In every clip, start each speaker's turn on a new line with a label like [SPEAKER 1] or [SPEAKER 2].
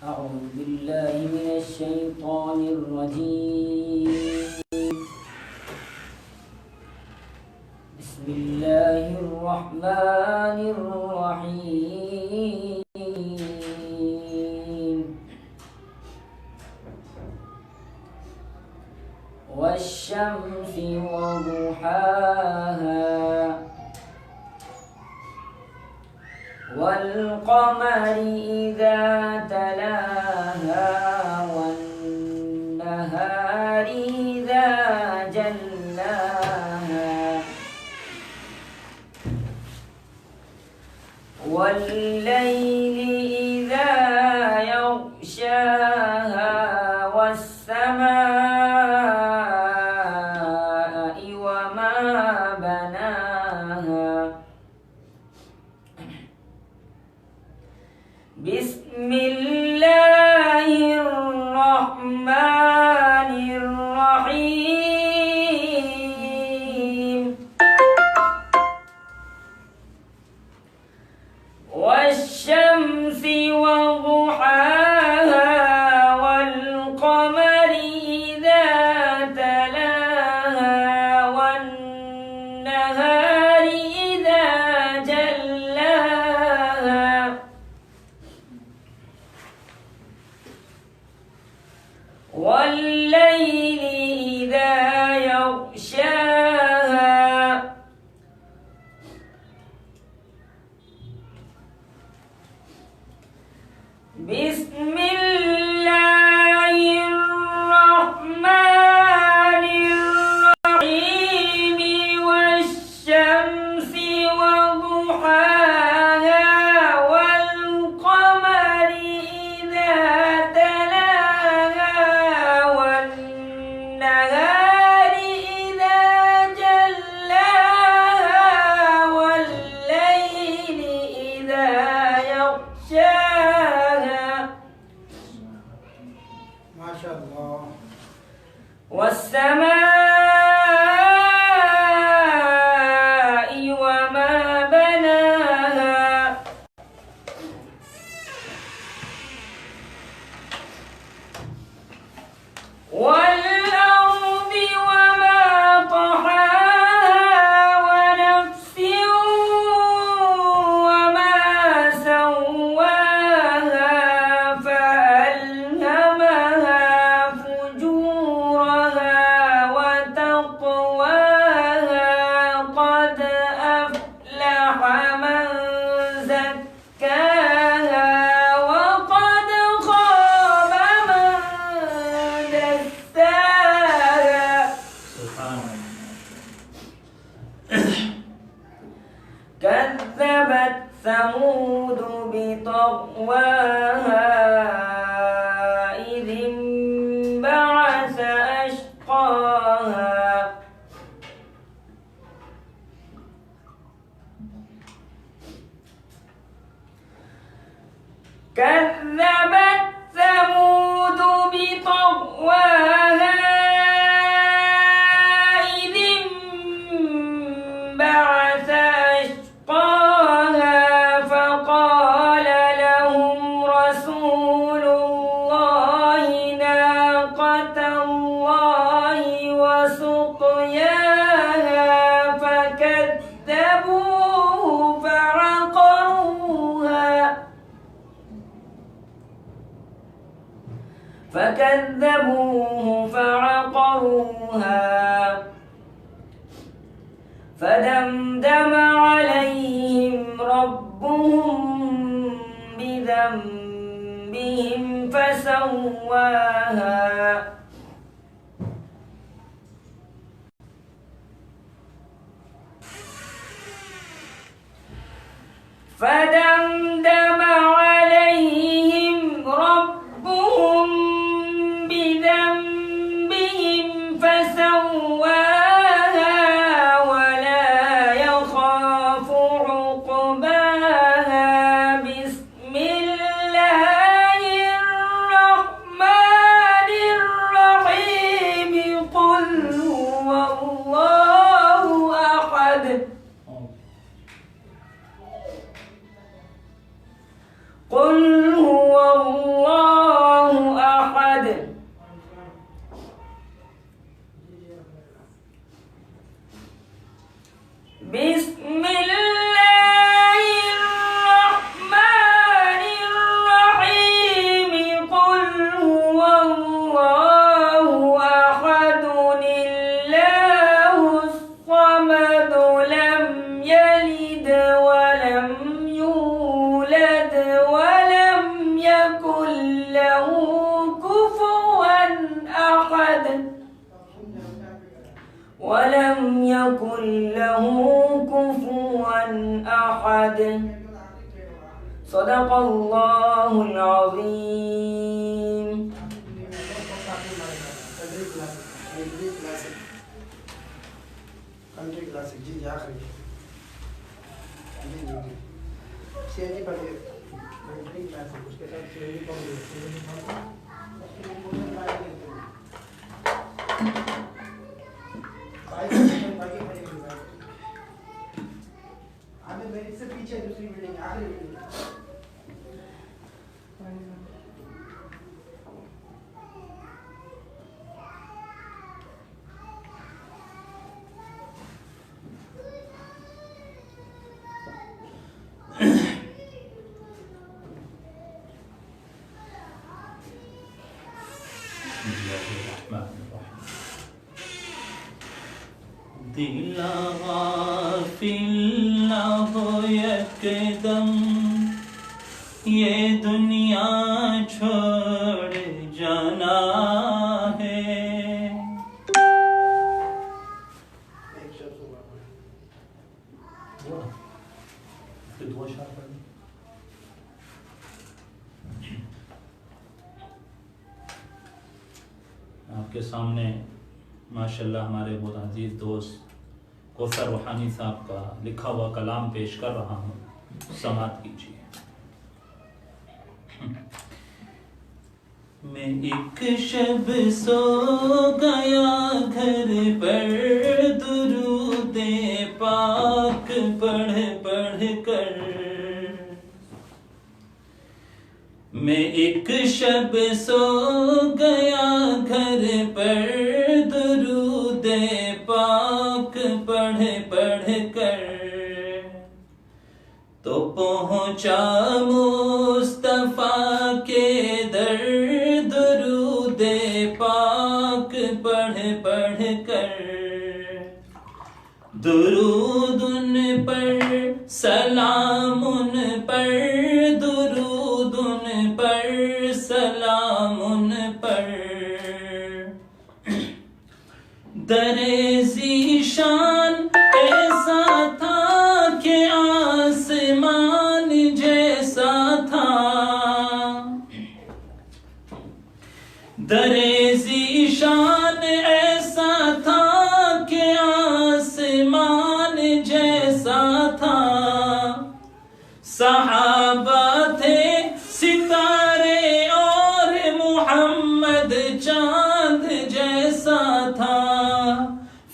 [SPEAKER 1] أعوذ بالله من الشيطان الرجيم. بسم الله الرحمن الرحيم. والشمس وضحاها والقمر إذا تلاها والنهار إذا جلاها والليل إذا يغشاها والسماء وما بناها. بسم الله الرحمن الرحيم. والشمس وضحاها والقمر إذا تلاها والنهار إذا جلاها والليل إذا يغشاها بسم الله الرحمن الرحيم. والشمس وضحاها والقمر إذا تلاها والنهار إذا جلاها والليل إذا يغشاها.
[SPEAKER 2] ما شاء الله.
[SPEAKER 1] والسماء وما بناها والأرض وما طحاها ونفس وما سواها فألهمها فجورها وتقواها. قد أفلح من زكاها وقد خاب من دساها. كذبت ثمود بطغواها إذ انبعث أشقاها. كذبت ثمود بطغواها إذ انبعث أشقاها فقال لهم رسول الله ناقة الله وسقياها فكذبوه فعقروها فدمدم عليهم ربهم بذنبهم فسواها. فدمدم عليهم ربهم بذنبهم فسواها ولا يخاف عقباها. بسم الله الرحمن الرحيم. قل هو الله أحد قل هو الله ولم يكن له كفوا أحد. صدق الله العظيم.
[SPEAKER 2] کنٹری کلاسک جی آخری سی جی پڑھیے کنٹری کلاسک اس کے ساتھ سی جی پڑھیے آگے میرے سے پیچھے دوسری بلڈنگ آخری بلڈنگ
[SPEAKER 3] دل غافل نہ ہو یکدم یہ دنیا چھوڑ جانا ہے. آپ کے سامنے ماشاءاللہ ہمارے بہت عزیز دوست کوثر روحانی صاحب کا لکھا ہوا کلام پیش کر رہا ہوں، سماعت کیجیے. میں ایک شب سو گیا گھر پر درود پاک پڑھ پڑھ کر. میں ایک شب سو گیا گھر پر درود پاک پڑھ پڑھ کر، تو پہنچا مصطفیٰ کے در درود پاک پڑھ پڑھ کر. درود ان پر سلام ان پر، درود ان پر سلام ان پر. در ذیشان ایسا تھا کہ آسمان جیسا تھا. در ذیشان ایسا تھا کہ آسمان جیسا تھا. صحابہ تھے ستارے اور محمد چاند جیسا تھا.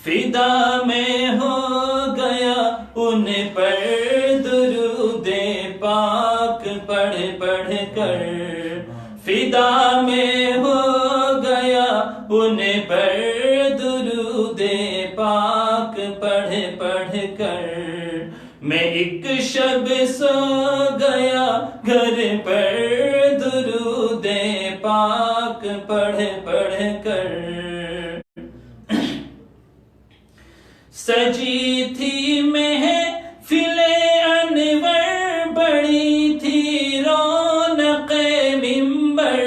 [SPEAKER 3] فدا میں ہو گیا ان پر درود پاک پڑھ پڑھ کر. فدا میں ہو گیا ان پر درود پاک پڑھ پڑھ کر. میں ایک شب سو گیا گھر پر درود پاک پڑھ پڑھ کر. سجی تھی محفل انور، بڑی تھی رونق منبر.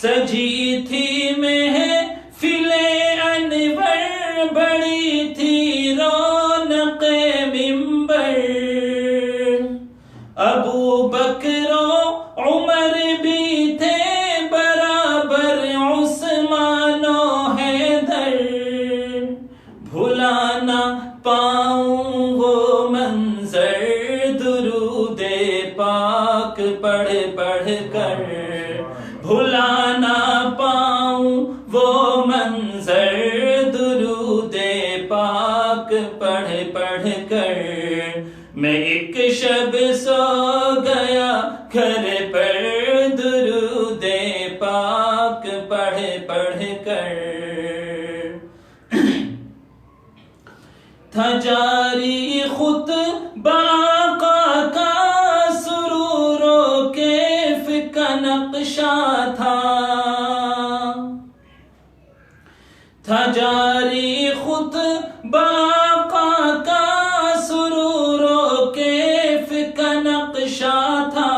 [SPEAKER 3] سجی تھی محفل انور، بڑی تھی رونق منبر. ابو بکر و عمر بھی تھے برابر عثمان و حیدر. بھلا نہ پاؤں وہ منظر درود پاک پڑھ پڑھ کر. بھلا نہ پاؤں وہ منظر درود پاک پڑھ پڑھ کر. میں ایک شب سو گیا گھر پر درود پاک پڑھ پڑھ کر. تھا جاری خطبہ آقا کا سرور و کیف کا نقشہ تھا. تھا جاری خطبہ آقا کا سرور و کیف کا نقشہ تھا.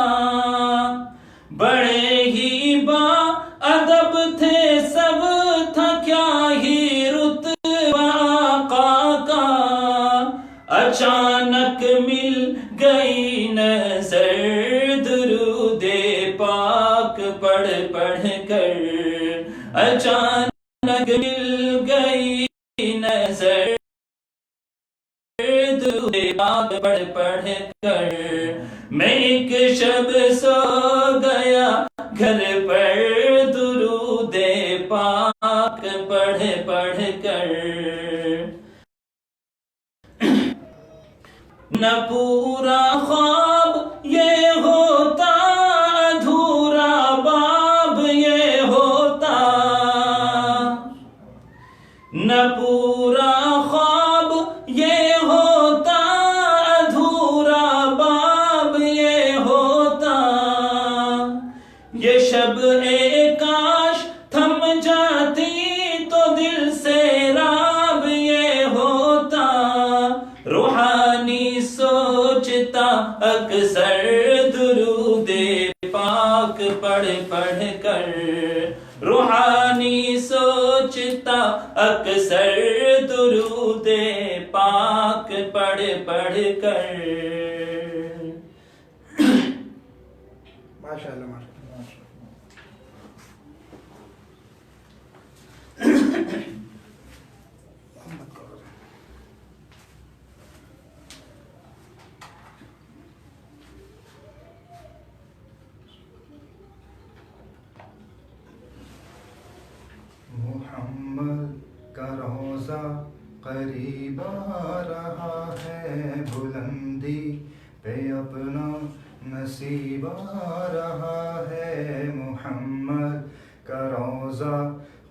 [SPEAKER 3] بڑے ہی با ادب تھے سب اچانک مل گئی نظر درود پاک پڑھ پڑھ کر، اچانک مل گئی نظر درود پاک پڑھ پڑھ کر، میں ایک شب سو گیا گھر پر درود پاک پڑھ پڑھ کر، نہ پورا خواب یہ ہوتا ادھورا باب یہ ہوتا، نہ پورا خواب یہ ہوتا ادھورا باب یہ ہوتا، یہ شب ایک کاش تھم جاتی تو دل سے راب یہ ہوتا، روحانی سوچتا اکثر درود پاک پڑھ پڑھ کر، روحانی سوچتا اکثر درود پاک پڑھ پڑھ کر۔
[SPEAKER 2] ماشاءاللہ ماشاءاللہ۔
[SPEAKER 4] محمد کا روضہ قریب آ رہا ہے، بلندی پہ اپنا نصیب آ رہا ہے، محمد کا روضہ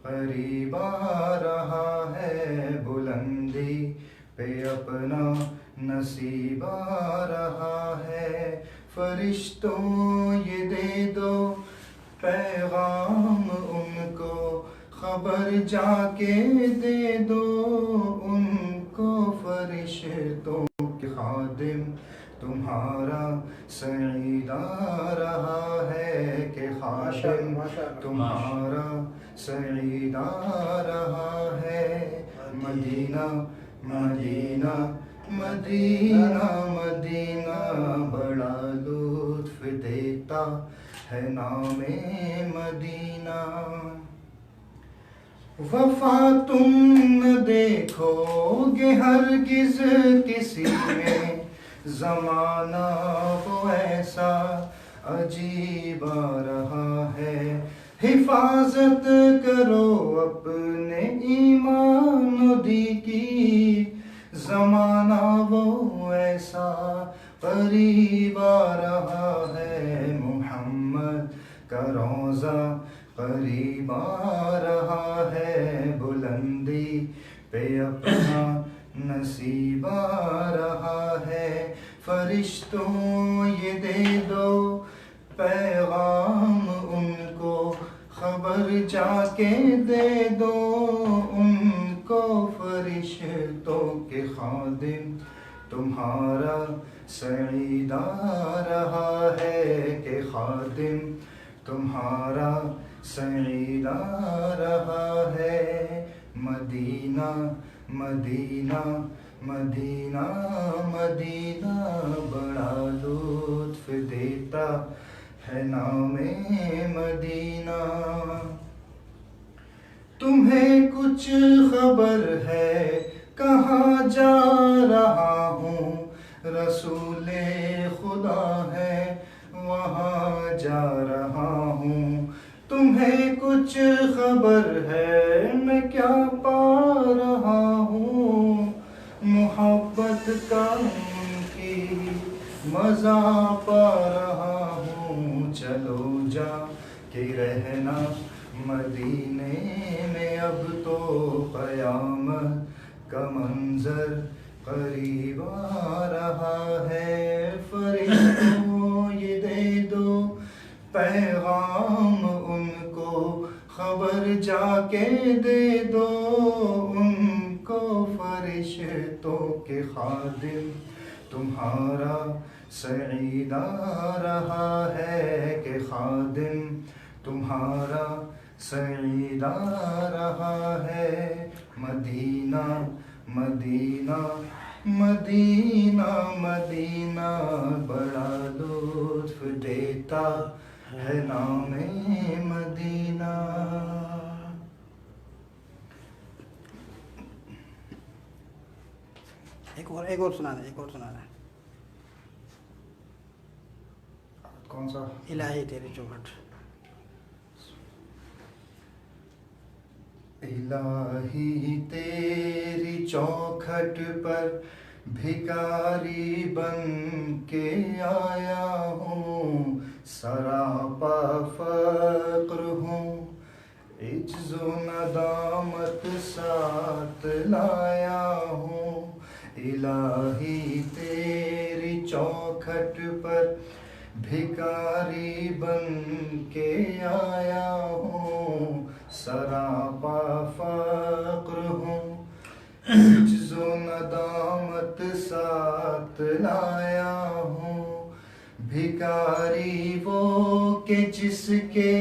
[SPEAKER 4] قریب آ رہا ہے، بلندی پہ اپنا نصیب آ رہا ہے، فرشتوں یہ دے دو پیغام ان کو، خبر جا کے دے دو ان کو، فرشتوں کے خادم تمہارا سعید آ رہا ہے، کہ خادم تمہارا سعید آ رہا ہے، مدینہ مدینہ مدینہ مدینہ بڑا لطف دیتا ہے نام مدینہ، وفا تم نہ دیکھو گے ہرگز کسی میں، زمانہ وہ ایسا عجیب آ رہا ہے، حفاظت کرو اپنے ایمان و دی کی، زمانہ وہ ایسا قریب آ رہا ہے، محمد کا روضہ قریب آ رہا ہے، بلندی پہ اپنا نصیب آ رہا ہے، فرشتوں یہ دے دو پیغام ان کو، خبر جا کے دے دو ان کو، فرشتوں کے خادم تمہارا سعید آ رہا ہے، کہ خادم تمہارا سعید آ رہا ہے، مدینہ مدینہ مدینہ مدینہ بڑا لطف دیتا ہے نام مدینہ، تمہیں کچھ خبر ہے کہاں جا رہا ہوں، رسول خدا ہے وہاں جا رہا ہوں، تمہیں کچھ خبر ہے میں کیا پا رہا ہوں، محبت کا ان کی مزہ پا رہا ہوں، چلو جا کے رہنا مدینے میں، اب تو قیامت کا منظر قریب آ رہا ہے، فرشتوں یہ دے دو پیغام ان کو، خبر جا کے دے دو ان کو، فرشتوں کے خادم تمہارا سعید آ رہا ہے، کہ خادم تمہارا سعید آ رہا ہے، مدینہ مدینہ مدینہ مدینہ بڑا لطف دیتا ہے نام مدینہ.
[SPEAKER 2] ایک اور سنانا ہے.
[SPEAKER 4] کون سا؟
[SPEAKER 2] الہی تیری چوکھٹ.
[SPEAKER 4] الہی تیری چوکھٹ پر بھکاری بن کے آیا ہوں، سراپا فقر ہوں، عجز و ندامت ساتھ لایا ہوں. الہی تیری چوکھٹ پر بھکاری بن کے آیا ہوں، سراپا فقر ہوں، عجز و ندامت ساتھ لایا ہوں. بھکاری وہ کہ جس کے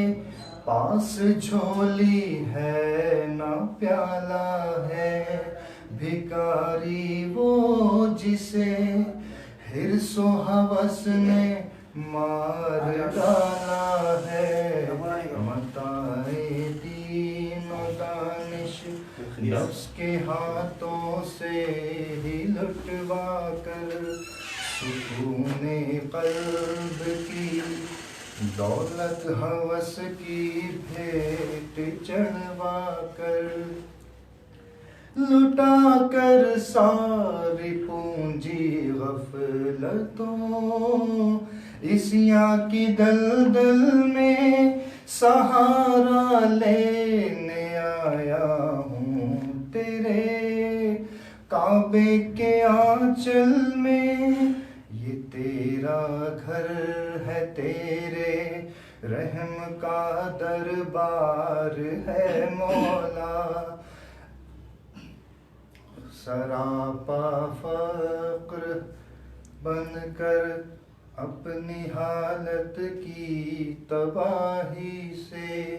[SPEAKER 4] پاس جھولی ہے نہ پیالہ ہے، بھکاری وہ جسے حرص و ہوس نے مار ڈالا ہے. متاع دین و دانش نفس کے ہاتھوں سے ہی لٹوا کر، سکون قلب کی دولت ہوس کی بھیٹ چڑھوا کر، لٹا کر ساری پونجی غفلتوں، عصیاں کی دلدل میں سہارا لینے آیا ہوں. تیرے کعبے کے آنچل میں یہ تیرا گھر ہے، تیرے رحم کا دربار ہے مولا. سراپا فقر بن کر اپنی حالت کی تباہی سے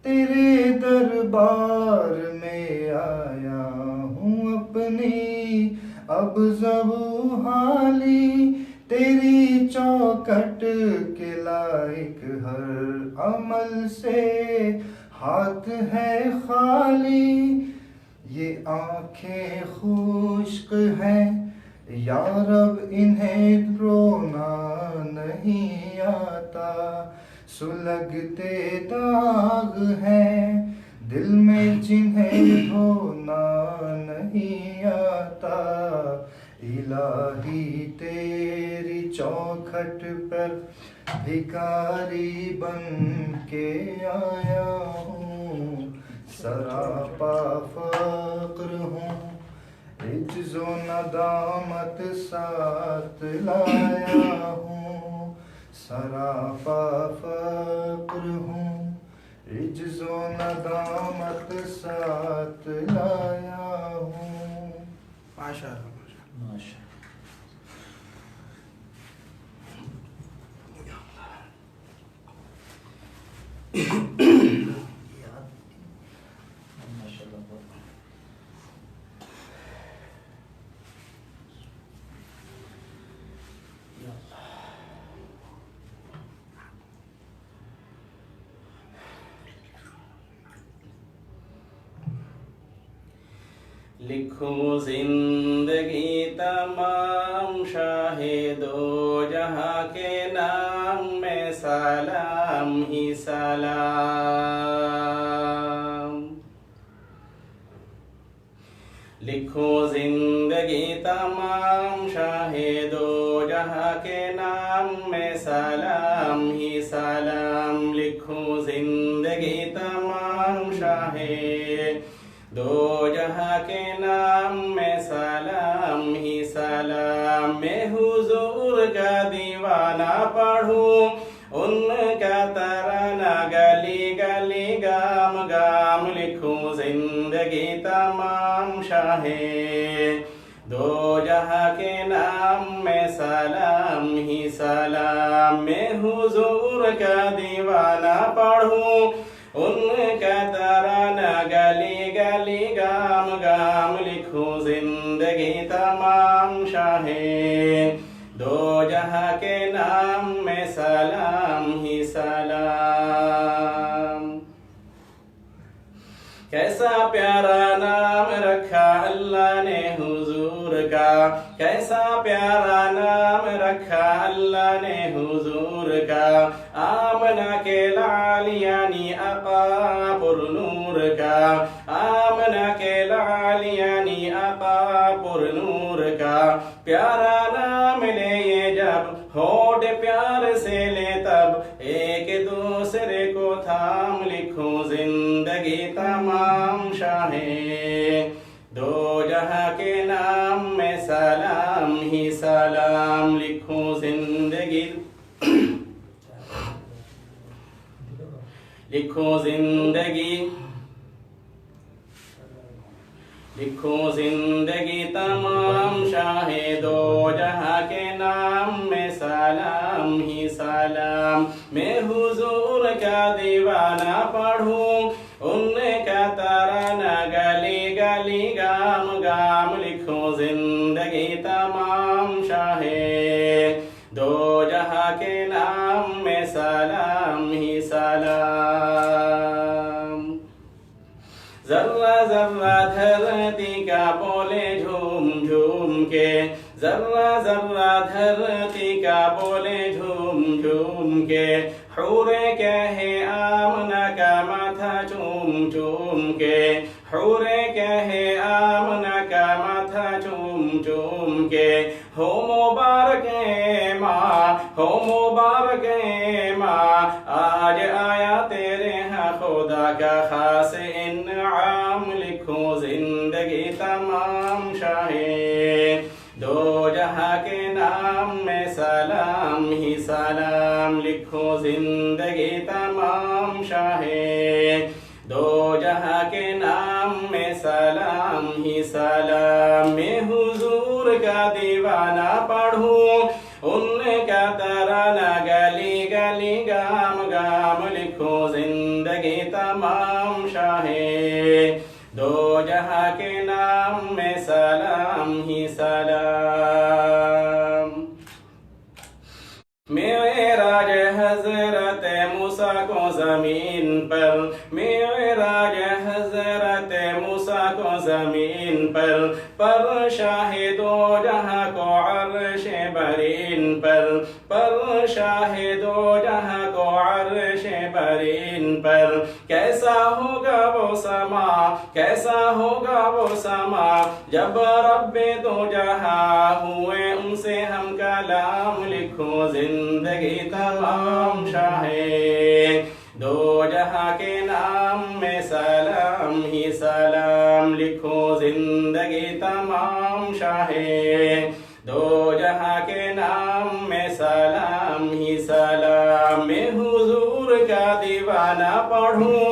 [SPEAKER 4] تیرے دربار میں آیا ہوں. اپنی اب زبو حالی تیری چوکھٹ کے لائق، ہر عمل سے ہاتھ ہے خالی. یہ آنکھیں خشک ہیں یا رب، انہیں رونا نہیں آتا. سلگتے داغ ہیں دل میں جنہیں دھونا نہیں آتا. الہی تیری چوکھٹ پر بھکاری بن کے آیا ہوں، سراپا فقر ہوں، عجز و ندامت ساتھ لایا ہوں. سراپا فقر ہوں، عجز و ندامت ساتھ لایا ہوں.
[SPEAKER 2] ماشاء اللہ.
[SPEAKER 3] ماشاء
[SPEAKER 5] لکھوں زندگی تمام شاہ دو جہاں کے نام میں سلام ہی سلام. لکھوں زندگی تمام شاہ دو جہاں کے نام میں سلام ہی سلام. لکھوں زندگی تمام شاہ دو جہاں کے نام میں سلام ہی سلام. میں حضور کا دیوانہ پڑھوں، ان کا ترانہ گلی گلی گام گام. لکھوں زندگی تمام شاہ دو جہاں کے نام میں سلام ہی سلام. میں حضور کا دیوانہ پڑھوں، ان کا ترانہ گلی گلی گام گام لکھوں زندگی تمام شاہ دو جہاں کے نام میں سلام ہی سلام۔ کیسا پیارا نام رکھا اللہ نے حضور کا، کیسا پیارا نام رکھا اللہ نے حضور کا، آمنہ کے لعل یعنی آقا پر نور کا، آمنہ کے لعل یعنی آقا پر نور کا، پیارا نام لے یہ جب ہونٹ پیار سے لے تب، ایک دوسرے کو تھام لکھوں زندگی تمام شاہ دو جہاں کے نام میں سلام ہی سلام لکھوں زندگی لکھوں زندگی لکھوں زندگی تمام شاہ دو جہاں کے نام میں سلام ہی سلام۔ میں حضور کا دیوانہ پڑھوں ان کا ترانہ گلی گلی گام گام لکھوں زندگی تمام شاہ دو جہاں کے نام میں سلام ہی سلام۔ ذرہ ذرہ دھرتی کا بولے جھوم جھوم کے، ذرہ ذرہ دھرتی کا بولے جھوم جھوم کے، حوریں کہے آمنہ کا ماتھا چوم چوم کے، حوریں کہے آمنہ کا ماتھا چوم چوم کے، ہو مبارک اے ماں، ہو مبارک اے ماں، آج آیا تیرے ہاں خدا کا خاص انعام لکھوں زندگی تمام شاہ دو جہاں کے نام میں سلام ہی سلام لکھوں زندگی تمام شاہ دو جہاں کے نام میں سلام ہی سلام۔ میں حضور کا دیوانہ پڑھوں ان کا ترانہ گلی گلی گام گام لکھوں زندگی تمام شاہ دو جہاں کے نام میں سلام ہی سلام۔ معراج حضرت موسیٰ کو زمین پر، معراج حضرت موسیٰ کو زمین پر شاہ دو جہاں کو عرش برین پر شاہ دو جہاں کو عرش برین پر، کیسا ہوگا وہ سما، کیسا ہوگا وہ سما جب رب دو جہاں ہوئے ان سے ہم کلام لکھوں زندگی تمام شاہ دو جہاں کے نام میں سلام ہی سلام لکھوں زندگی تمام شاہ دو جہاں کے نام میں سلام ہی سلام۔ میں حضور کا دیوانہ پڑھوں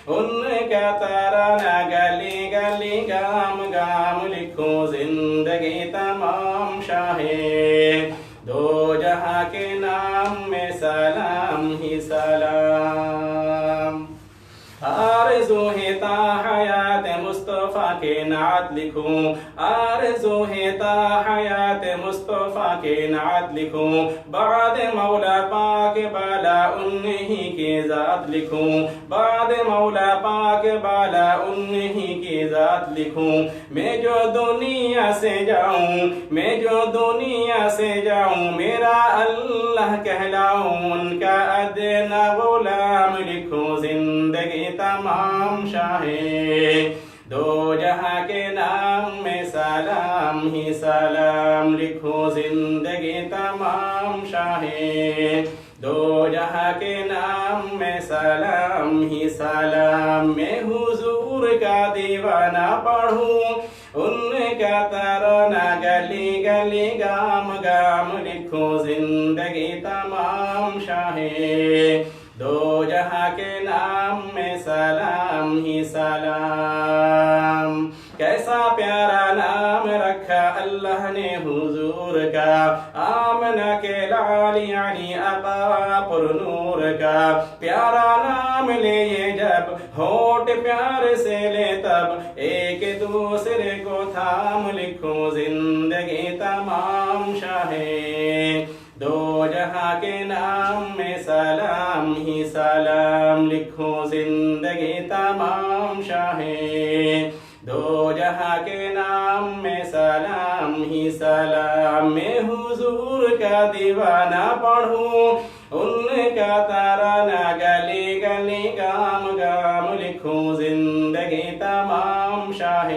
[SPEAKER 5] ان کا ترانہ گلی گلی گام گام لکھوں زندگی تمام شاہ دو جہاں کے نام میں سلام ہی سلام۔ آرزو ہے تا حیات مصطفیٰ کے نعت لکھوں، آرزو ہے تا حیات مصطفیٰ کے نعت لکھوں، بعد مولا پاک بالا انہی کی ذات لکھوں، بعد مولا پاک بالا انہی کی ذات لکھوں۔ میں جو دنیا سے جاؤں، میں جو دنیا سے جاؤں، میرا اللہ کہلاؤں، ان کا ادنا غلام لکھوں زندگی تمام شاہ دو جہاں کے نام میں سلام ہی سلام لکھوں زندگی تمام شاہ دو جہاں کے نام میں سلام ہی سلام۔ میں حضور کا دیوانہ پڑھوں ان کا ترانہ گلی گلی گام گام لکھوں زندگی تمام شاہ دو جہاں کے نام میں سلام ہی سلام۔ کیسا پیارا نام رکھا اللہ نے حضور کا، آمنہ کے لال یعنی آقا پر نور کا، پیارا نام لے یہ جب ہونٹ پیار سے لے تب، ایک دوسرے کو تھام لکھوں زندگی تمام شاہ دو جہاں کے نام میں سلام ہی سلام لکھوں زندگی تمام شاہ دو جہاں کے نام میں سلام ہی سلام میں حضور کا دیوانہ پڑھوں ان کا ترانہ گلی گلی گام گام لکھوں زندگی تمام شاہ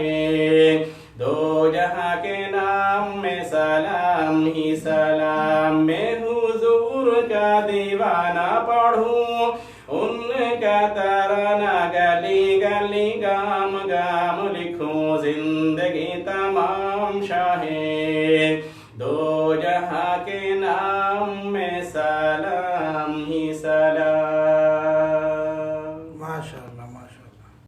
[SPEAKER 5] دو جہاں کے نام میں سلام ہی سلام میں حضور کا دیوانہ پڑھوں ان کا ترانہ گلی گلی گام گام لکھوں زندگی تمام شاہ دو جہاں کے